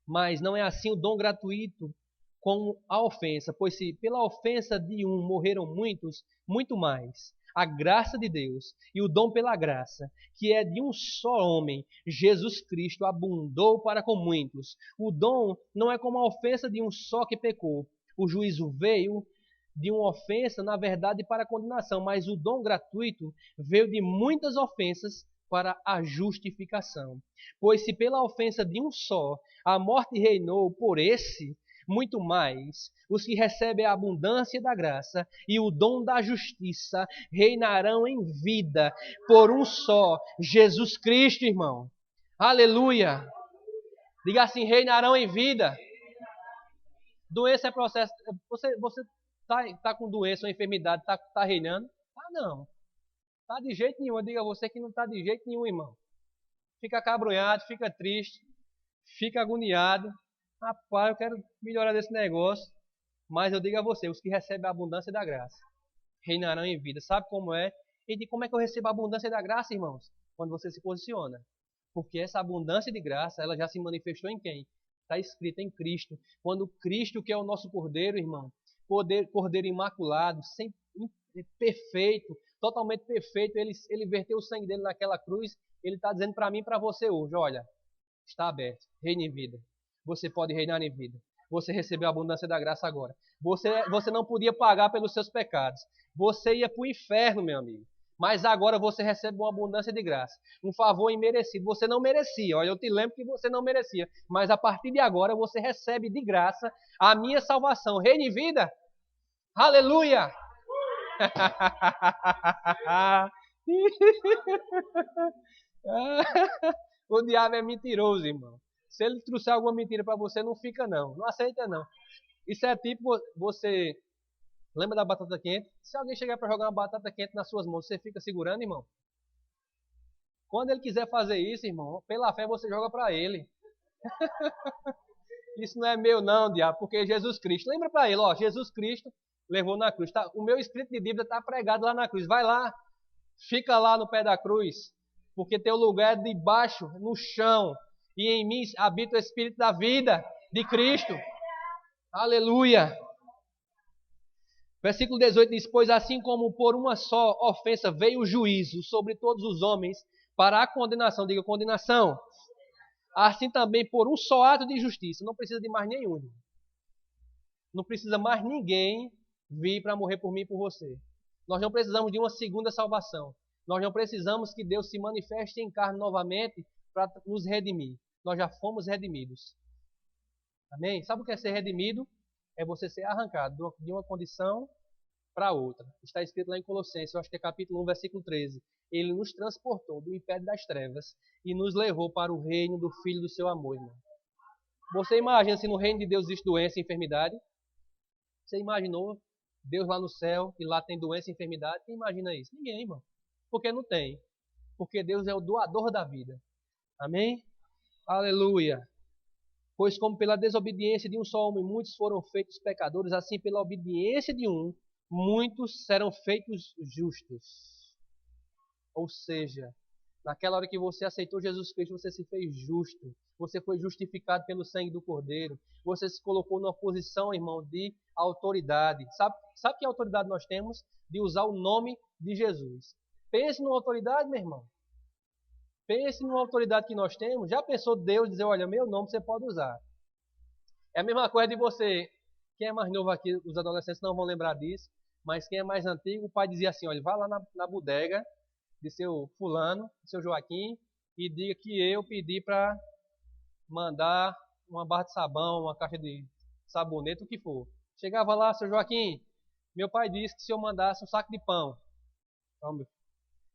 Mas não é assim o dom gratuito como a ofensa, pois se pela ofensa de um morreram muitos, muito mais a graça de Deus e o dom pela graça, que é de um só homem, Jesus Cristo, abundou para com muitos. O dom não é como a ofensa de um só que pecou. O juízo veio de uma ofensa, na verdade, para a condenação, mas o dom gratuito veio de muitas ofensas para a justificação. Pois se pela ofensa de um só a morte reinou por esse, muito mais, os que recebem a abundância da graça e o dom da justiça reinarão em vida por um só, Jesus Cristo, irmão. Aleluia! Diga assim, reinarão em vida. Doença é processo. Você tá com doença ou enfermidade, tá reinando? Ah, não. Tá de jeito nenhum. Eu digo a você que não tá de jeito nenhum, irmão. Fica cabrunhado, fica triste, fica agoniado. Rapaz, eu quero melhorar desse negócio. Mas eu digo a você, os que recebem a abundância da graça reinarão em vida. Sabe como é? E de como é que eu recebo a abundância da graça, irmãos? Quando você se posiciona. Porque essa abundância de graça, ela já se manifestou em quem? Está escrita em Cristo. Quando Cristo, que é o nosso Cordeiro, irmão, Cordeiro imaculado, perfeito, totalmente perfeito, ele verteu o sangue dele naquela cruz, ele está dizendo para mim e para você hoje, olha, está aberto, reine em vida. Você pode reinar em vida. Você recebeu a abundância da graça agora. Você não podia pagar pelos seus pecados. Você ia para o inferno, meu amigo. Mas agora você recebe uma abundância de graça. Um favor imerecido. Você não merecia. Olha, eu te lembro que você não merecia. Mas a partir de agora você recebe de graça a minha salvação. Reine em vida. Aleluia! O diabo é mentiroso, irmão. Se ele trouxer alguma mentira para você, não fica não. Não aceita não. Isso é tipo você... Lembra da batata quente? Se alguém chegar para jogar uma batata quente nas suas mãos, você fica segurando, irmão? Quando ele quiser fazer isso, irmão, pela fé você joga para ele. Isso não é meu não, diabo, porque Jesus Cristo. Lembra para ele, ó, Jesus Cristo levou na cruz. Tá? O meu escrito de dívida está pregado lá na cruz. Vai lá, fica lá no pé da cruz, porque teu lugar é debaixo, no chão. E em mim habita o Espírito da vida de Cristo. Aleluia. Versículo 18 diz: pois assim como por uma só ofensa veio o juízo sobre todos os homens para a condenação, diga condenação, assim também por um só ato de justiça, não precisa de mais nenhum. Não precisa mais ninguém vir para morrer por mim e por você. Nós não precisamos de uma segunda salvação. Nós não precisamos que Deus se manifeste em carne novamente para nos redimir. Nós já fomos redimidos. Amém? Sabe o que é ser redimido? É você ser arrancado de uma condição para outra. Está escrito lá em Colossenses, eu acho que é capítulo 1, versículo 13. Ele nos transportou do império das trevas e nos levou para o reino do Filho do seu amor, irmão. Você imagina se no reino de Deus existe doença e enfermidade? Você imaginou Deus lá no céu e lá tem doença e enfermidade? Quem imagina isso? Ninguém, irmão. Porque não tem. Porque Deus é o doador da vida. Amém? Aleluia. Pois como pela desobediência de um só homem muitos foram feitos pecadores, assim pela obediência de um, muitos serão feitos justos. Ou seja, naquela hora que você aceitou Jesus Cristo, você se fez justo. Você foi justificado pelo sangue do Cordeiro. Você se colocou numa posição, irmão, de autoridade. Sabe que autoridade nós temos? De usar o nome de Jesus. Pense numa autoridade, meu irmão. Pense numa autoridade que nós temos. Já pensou Deus dizer, olha, meu nome você pode usar. É a mesma coisa de você. Quem é mais novo aqui, os adolescentes não vão lembrar disso. Mas quem é mais antigo, o pai dizia assim, olha, vá lá na bodega de seu fulano, de seu Joaquim, e diga que eu pedi para mandar uma barra de sabão, uma caixa de sabonete, o que for. Chegava lá, seu Joaquim, meu pai disse que se eu mandasse um saco de pão,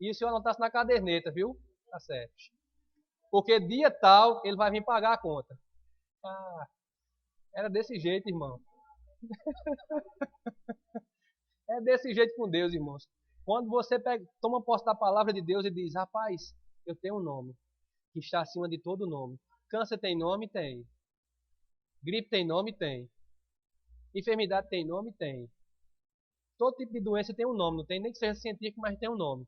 e o senhor anotasse na caderneta, viu? Tá certo. Porque dia tal, ele vai vir pagar a conta. Ah, era desse jeito, irmão. É desse jeito com Deus, irmãos. Quando você toma posse da palavra de Deus e diz, rapaz, eu tenho um nome que está acima de todo nome. Câncer tem nome? Tem. Gripe tem nome? Tem. Enfermidade tem nome? Tem. Todo tipo de doença tem um nome, não tem nem que seja científico, mas tem um nome.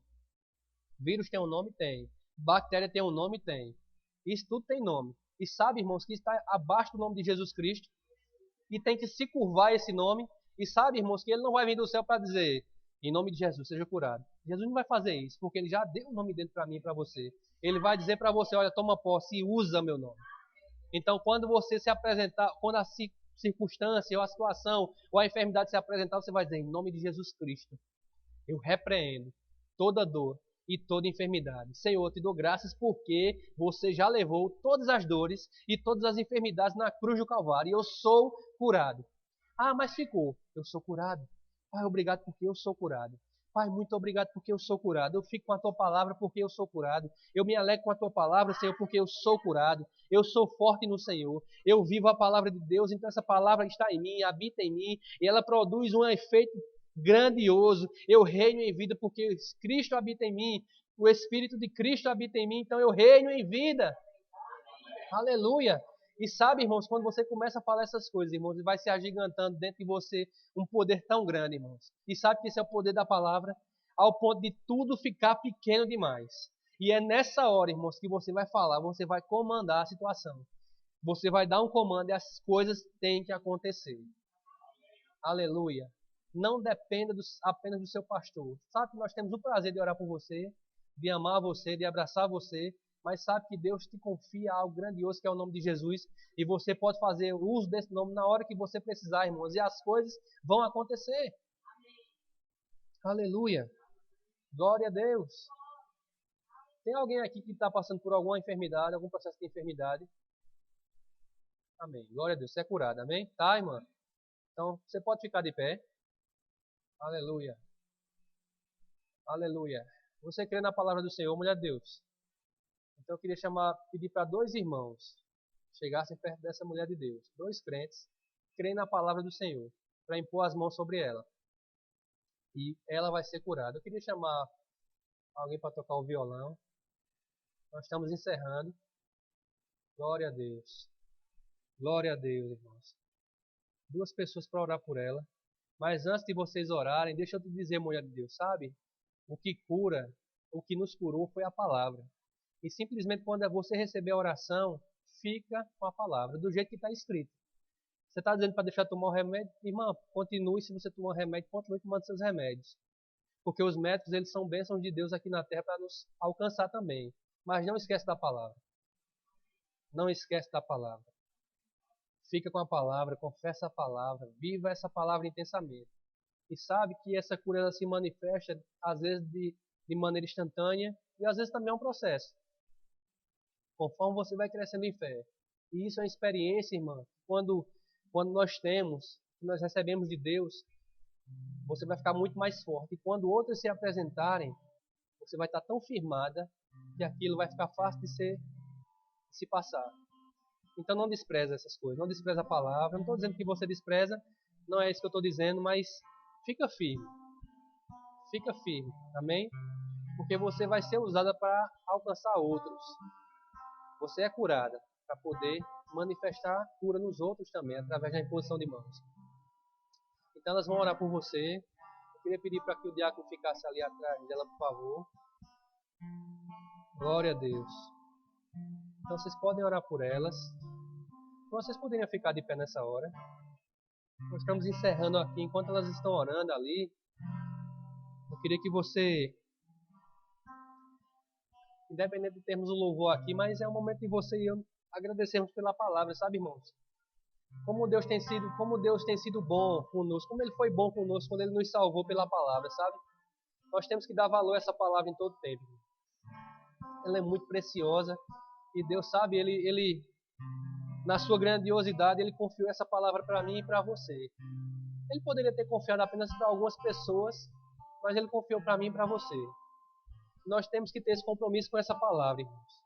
Vírus tem um nome? Tem. Bactéria tem um nome? Tem. Isso tudo tem nome. E sabe, irmãos, que está abaixo do nome de Jesus Cristo e tem que se curvar esse nome. E sabe, irmãos, que ele não vai vir do céu para dizer, em nome de Jesus, seja curado. Jesus não vai fazer isso, porque ele já deu o nome dele para mim e para você. Ele vai dizer para você, olha, toma posse e usa meu nome. Então, quando você se apresentar, quando a circunstância ou a situação ou a enfermidade se apresentar, você vai dizer, em nome de Jesus Cristo, eu repreendo toda dor e toda enfermidade. Senhor, eu te dou graças porque você já levou todas as dores e todas as enfermidades na cruz do Calvário e eu sou curado. Ah, mas ficou. Eu sou curado. Pai, obrigado porque eu sou curado. Pai, muito obrigado porque eu sou curado. Eu fico com a tua palavra porque eu sou curado. Eu me alegro com a tua palavra, Senhor, porque eu sou curado. Eu sou forte no Senhor. Eu vivo a palavra de Deus, então essa palavra está em mim, habita em mim, e ela produz um efeito grandioso. Eu reino em vida porque Cristo habita em mim. O Espírito de Cristo habita em mim, então eu reino em vida. Aleluia! E sabe, irmãos, quando você começa a falar essas coisas, irmãos, vai se agigantando dentro de você um poder tão grande, irmãos. E sabe que esse é o poder da palavra? Ao ponto de tudo ficar pequeno demais. E é nessa hora, irmãos, que você vai falar, você vai comandar a situação. Você vai dar um comando e as coisas têm que acontecer. Aleluia! Não dependa apenas do seu pastor. Sabe que nós temos o prazer de orar por você, de amar você, de abraçar você, mas sabe que Deus te confia algo grandioso que é o nome de Jesus e você pode fazer uso desse nome na hora que você precisar, irmãos, e as coisas vão acontecer. Aleluia! Glória a Deus! Tem alguém aqui que está passando por alguma enfermidade, algum processo de enfermidade? Amém. Glória a Deus. Você é curado, amém? Tá, irmã? Então, você pode ficar de pé. Aleluia. Aleluia. Você crê na palavra do Senhor, mulher de Deus? Então eu queria pedir para dois irmãos chegassem perto dessa mulher de Deus. Dois crentes, creem na palavra do Senhor, para impor as mãos sobre ela. E ela vai ser curada. Eu queria chamar alguém para tocar o violão. Nós estamos encerrando. Glória a Deus. Glória a Deus, irmãos. Duas pessoas para orar por ela. Mas antes de vocês orarem, deixa eu te dizer, mulher de Deus, sabe? O que cura, o que nos curou foi a palavra. E simplesmente quando você receber a oração, fica com a palavra, do jeito que está escrito. Você está dizendo para deixar de tomar o remédio? Irmã, continue, se você tomar o remédio, continue tomando seus remédios. Porque os médicos, eles são bênçãos de Deus aqui na terra para nos alcançar também. Mas não esquece da palavra. Não esquece da palavra. Fica com a palavra, confessa a palavra, viva essa palavra intensamente. E sabe que essa cura ela se manifesta, às vezes, de maneira instantânea e às vezes também é um processo. Conforme você vai crescendo em fé. E isso é uma experiência, irmã. Quando nós temos, nós recebemos de Deus, você vai ficar muito mais forte. E quando outros se apresentarem, você vai estar tão firmada que aquilo vai ficar fácil de se passar. Então não despreza essas coisas, não despreza a palavra. Não estou dizendo que você despreza, não é isso que eu estou dizendo, mas fica firme. Fica firme, amém? Porque você vai ser usada para alcançar outros. Você é curada para poder manifestar cura nos outros também, através da imposição de mãos. Então elas vão orar por você. Eu queria pedir para que o diácono ficasse ali atrás dela, por favor. Glória a Deus. Então vocês podem orar por elas. Vocês poderiam ficar de pé nessa hora. Nós estamos encerrando aqui. Enquanto elas estão orando ali, eu queria que você, independente de termos o louvor aqui, mas é um momento de você e eu agradecermos pela palavra, sabe, irmãos? Como Deus tem sido bom conosco, como Ele foi bom conosco quando Ele nos salvou pela palavra, sabe? Nós temos que dar valor a essa palavra em todo tempo. Ela é muito preciosa e Deus sabe, Ele na sua grandiosidade, Ele confiou essa palavra para mim e para você. Ele poderia ter confiado apenas para algumas pessoas, mas Ele confiou para mim e para você. Nós temos que ter esse compromisso com essa palavra, irmãos,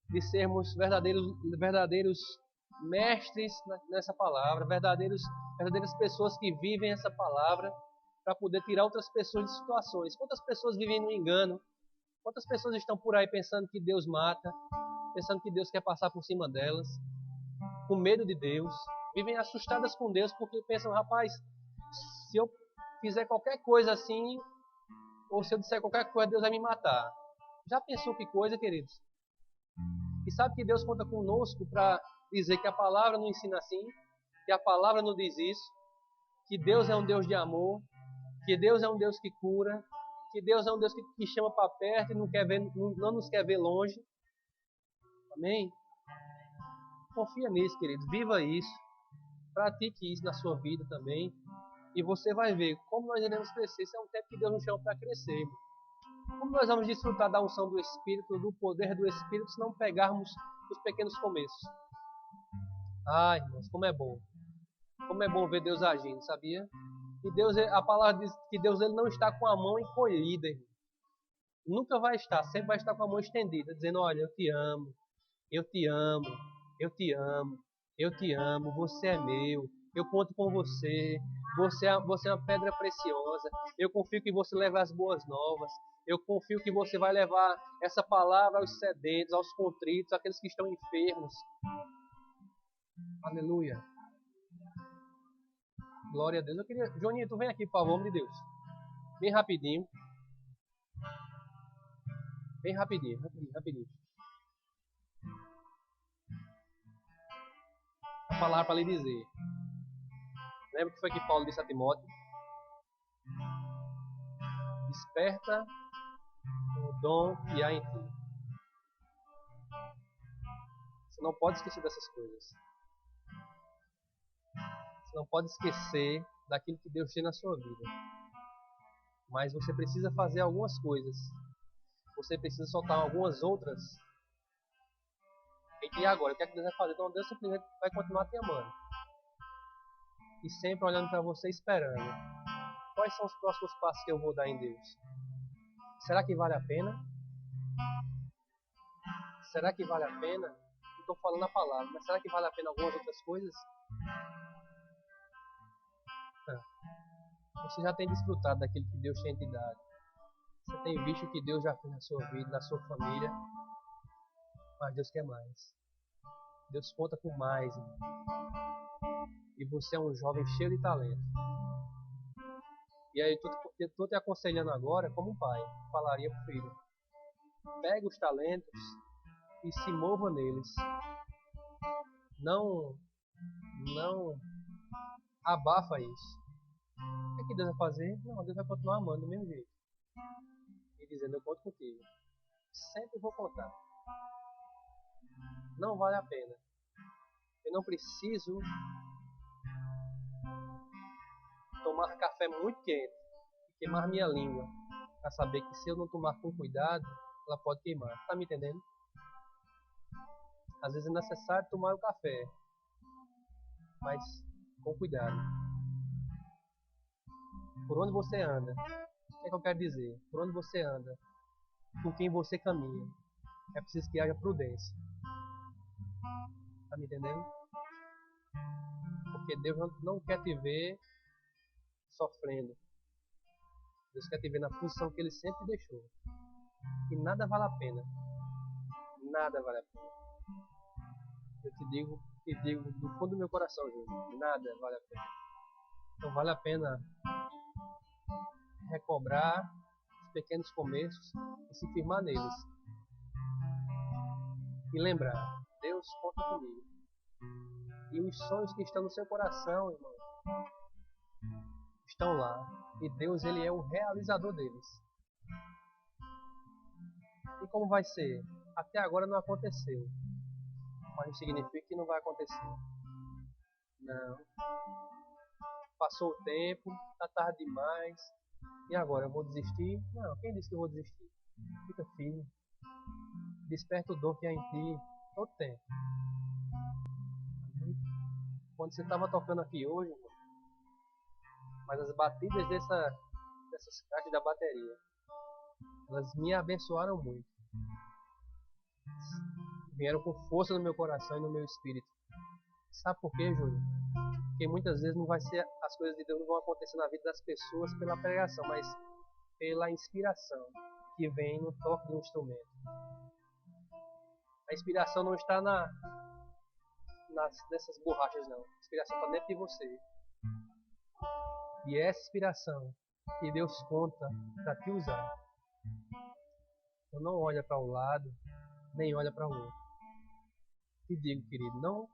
de sermos verdadeiros mestres nessa palavra, verdadeiras pessoas que vivem essa palavra para poder tirar outras pessoas de situações. Quantas pessoas vivem no engano? Quantas pessoas estão por aí pensando que Deus mata, pensando que Deus quer passar por cima delas, com medo de Deus, vivem assustadas com Deus porque pensam, rapaz, se eu fizer qualquer coisa assim, ou se eu disser qualquer coisa, Deus vai me matar. Já pensou que coisa, queridos? E sabe que Deus conta conosco para dizer que a palavra não ensina assim, que a palavra não diz isso, que Deus é um Deus de amor, que Deus é um Deus que cura, que Deus é um Deus que chama para perto e não nos quer ver longe. Amém? Confia nisso, queridos. Viva isso. Pratique isso na sua vida também. E você vai ver como nós iremos crescer. Isso é um tempo que Deus nos chama para crescer. Como nós vamos desfrutar da unção do Espírito, do poder do Espírito, se não pegarmos os pequenos começos. Ai, irmãos, como é bom. Como é bom ver Deus agindo, sabia? E Deus, a palavra diz que Deus ele não está com a mão encolhida. Irmão. Nunca vai estar, sempre vai estar com a mão estendida, dizendo, olha, eu te amo, eu te amo, eu te amo, eu te amo, você é meu, eu conto com você, você é uma pedra preciosa, eu confio que você leva as boas novas, eu confio que você vai levar essa palavra aos sedentos, aos contritos, àqueles que estão enfermos. Aleluia. Glória a Deus. Eu queria... Joninho, tu vem aqui, por favor, homem de Deus. Bem rapidinho. Bem rapidinho. A palavra para lhe dizer. Lembra que foi que Paulo disse a Timóteo? Desperta o dom que há em ti. Você não pode esquecer dessas coisas. Você não pode esquecer daquilo que Deus tem na sua vida. Mas você precisa fazer algumas coisas. Você precisa soltar algumas outras. E agora? O que é que Deus vai fazer? Então Deus simplesmente vai continuar te amando. E sempre olhando para você, esperando. Quais são os próximos passos que eu vou dar em Deus? Será que vale a pena? Será que vale a pena? Não estou falando a palavra, mas será que vale a pena algumas outras coisas? Você já tem desfrutado daquilo que Deus tem te dado. Você tem visto o que Deus já fez na sua vida, na sua família. Mas Deus quer mais. Deus conta com mais. Irmão. E você é um jovem cheio de talento. E aí eu estou te aconselhando agora como um pai. Falaria para o filho. Pega os talentos e se mova neles. Não abafa isso. O que Deus vai fazer? Não, Deus vai continuar amando do mesmo jeito. E dizendo, eu conto contigo. Sempre vou contar. Não vale a pena. Eu não preciso tomar café muito quente e queimar minha língua para saber que se eu não tomar com cuidado, ela pode queimar. Tá me entendendo? Às vezes é necessário tomar o café, mas com cuidado. Por onde você anda? O que é que eu quero dizer? Por onde você anda? Com quem você caminha? É preciso que haja prudência. Tá me entendendo? Porque Deus não quer te ver sofrendo. Deus quer te ver na posição que Ele sempre deixou. E nada vale a pena. Nada vale a pena. Eu te digo do fundo do meu coração, Júlio. Nada vale a pena. Então vale a pena recobrar os pequenos começos e se firmar neles. E lembrar, Deus conta comigo. E os sonhos que estão no seu coração, irmão, estão lá. E Deus, Ele é o realizador deles. E como vai ser? Até agora não aconteceu. Mas não significa que não vai acontecer. Não. Passou o tempo, está tarde demais. E agora, eu vou desistir? Não, quem disse que eu vou desistir? Fica firme. Desperta o dom que há em ti todo tempo. Quando você estava tocando aqui hoje, irmão, mas as batidas dessas caixas da bateria, elas me abençoaram muito. Vieram com força no meu coração e no meu espírito. Sabe por quê, Júlio? Porque muitas vezes não vai ser, as coisas de Deus não vão acontecer na vida das pessoas pela pregação, mas pela inspiração que vem no toque do instrumento. A inspiração não está nessas borrachas, não. A inspiração está dentro de você. E é essa inspiração que Deus conta para te usar. Então não olha para o lado, nem olha para o outro. Te digo, querido, não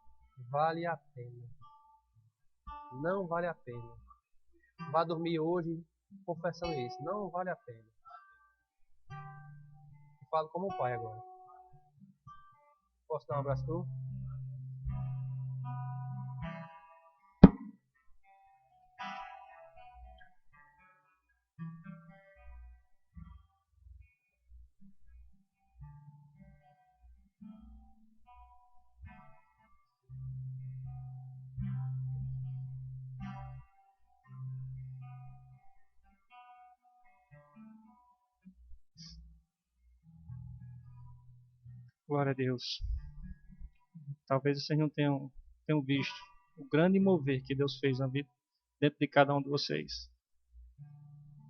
vale a pena. Não vale a pena. Vá dormir hoje confessando isso. Não vale a pena. Eu falo como pai agora. Posso dar um abraço tu? Glória a Deus. Talvez vocês não tenham visto o grande mover que Deus fez na vida dentro de cada um de vocês.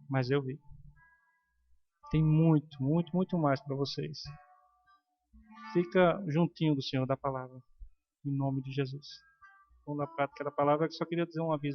Mas eu vi. Tem muito, muito, muito mais para vocês. Fica juntinho do Senhor da palavra. Em nome de Jesus. Vamos na prática da palavra. Eu só queria dizer um aviso.